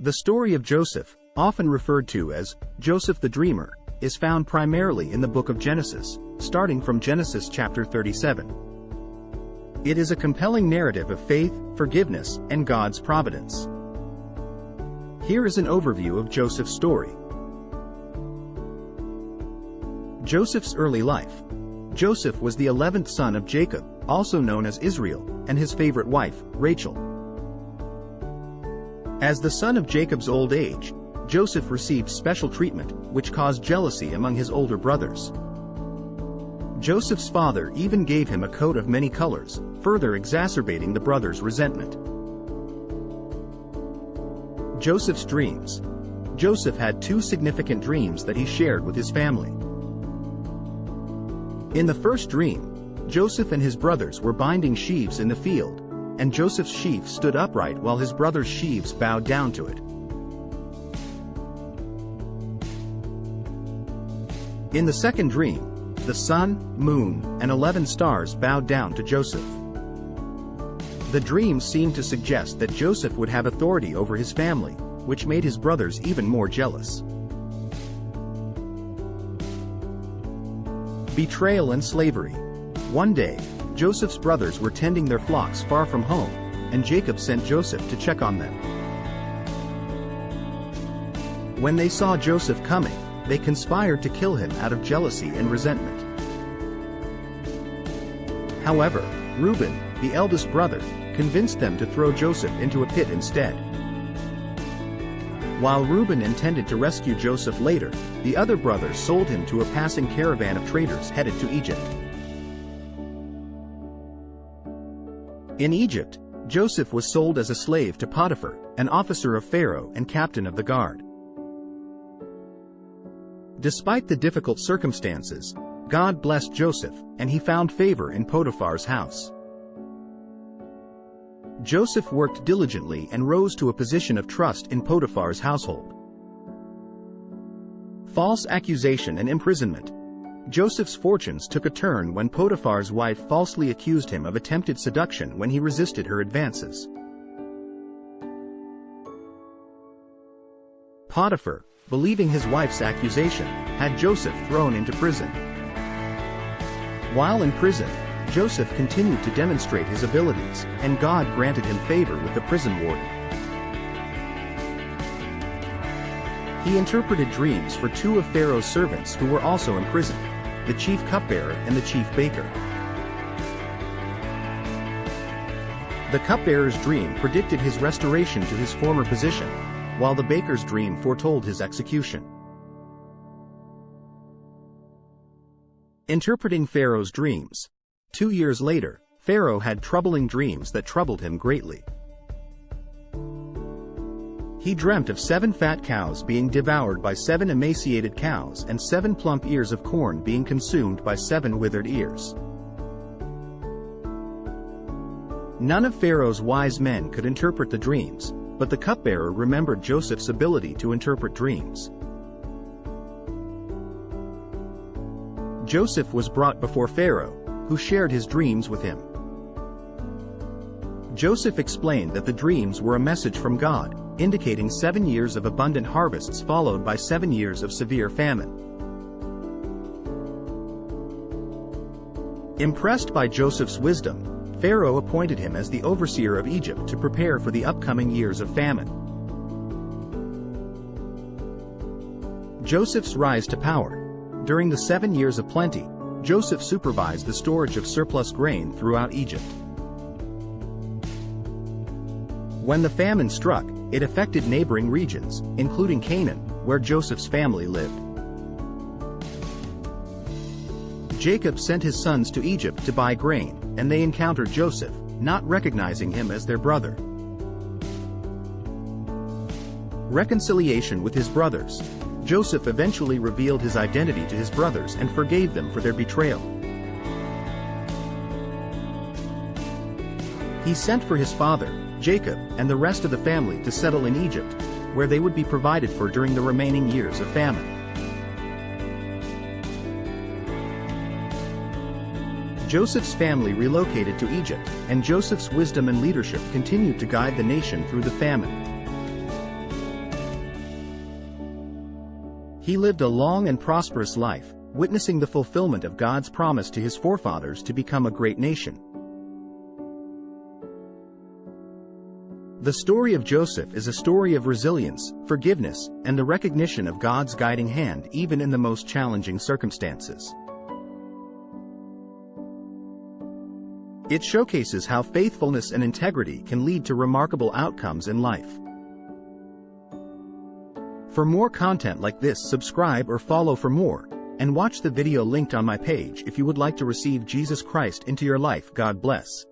The story of Joseph, often referred to as Joseph the Dreamer, is found primarily in the book of Genesis, starting from Genesis chapter 37. It is a compelling narrative of faith, forgiveness, and God's providence. Here is an overview of Joseph's story. Joseph's early life. Joseph was the 11th son of Jacob, also known as Israel, and his favorite wife, Rachel. As the son of Jacob's old age, Joseph received special treatment, which caused jealousy among his older brothers. Joseph's father even gave him a coat of many colors, further exacerbating the brothers' resentment. Joseph's dreams. Joseph had two significant dreams that he shared with his family. In the first dream, Joseph and his brothers were binding sheaves in the field, and Joseph's sheaf stood upright while his brothers' sheaves bowed down to it. In the second dream, the sun, moon, and 11 stars bowed down to Joseph. The dream seemed to suggest that Joseph would have authority over his family, which made his brothers even more jealous. Betrayal and slavery. One day, Joseph's brothers were tending their flocks far from home, and Jacob sent Joseph to check on them. When they saw Joseph coming, they conspired to kill him out of jealousy and resentment. However, Reuben, the eldest brother, convinced them to throw Joseph into a pit instead. While Reuben intended to rescue Joseph later, the other brothers sold him to a passing caravan of traders headed to Egypt. In Egypt, Joseph was sold as a slave to Potiphar, an officer of Pharaoh and captain of the guard. Despite the difficult circumstances, God blessed Joseph, and he found favor in Potiphar's house. Joseph worked diligently and rose to a position of trust in Potiphar's household. False accusation and imprisonment. Joseph's fortunes took a turn when Potiphar's wife falsely accused him of attempted seduction when he resisted her advances. Potiphar, believing his wife's accusation, had Joseph thrown into prison. While in prison, Joseph continued to demonstrate his abilities, and God granted him favor with the prison warden. He interpreted dreams for two of Pharaoh's servants who were also imprisoned, the chief cupbearer and the chief baker. The cupbearer's dream predicted his restoration to his former position, while the baker's dream foretold his execution. Interpreting Pharaoh's dreams. 2 years later, Pharaoh had troubling dreams that troubled him greatly. He dreamt of 7 fat cows being devoured by 7 emaciated cows and 7 plump ears of corn being consumed by 7 withered ears. None of Pharaoh's wise men could interpret the dreams, but the cupbearer remembered Joseph's ability to interpret dreams. Joseph was brought before Pharaoh, who shared his dreams with him. Joseph explained that the dreams were a message from God, indicating 7 years of abundant harvests followed by 7 years of severe famine. Impressed by Joseph's wisdom, Pharaoh appointed him as the overseer of Egypt to prepare for the upcoming years of famine. Joseph's rise to power. During the 7 years of plenty, Joseph supervised the storage of surplus grain throughout Egypt. When the famine struck, it affected neighboring regions, including Canaan, where Joseph's family lived. Jacob sent his sons to Egypt to buy grain, and they encountered Joseph, not recognizing him as their brother. Reconciliation with his brothers. Joseph eventually revealed his identity to his brothers and forgave them for their betrayal. He sent for his father, Jacob, and the rest of the family to settle in Egypt, where they would be provided for during the remaining years of famine. Joseph's family relocated to Egypt, and Joseph's wisdom and leadership continued to guide the nation through the famine. He lived a long and prosperous life, witnessing the fulfillment of God's promise to his forefathers to become a great nation. The story of Joseph is a story of resilience, forgiveness, and the recognition of God's guiding hand even in the most challenging circumstances. It showcases how faithfulness and integrity can lead to remarkable outcomes in life. For more content like this, subscribe or follow for more, and watch the video linked on my page if you would like to receive Jesus Christ into your life. God bless.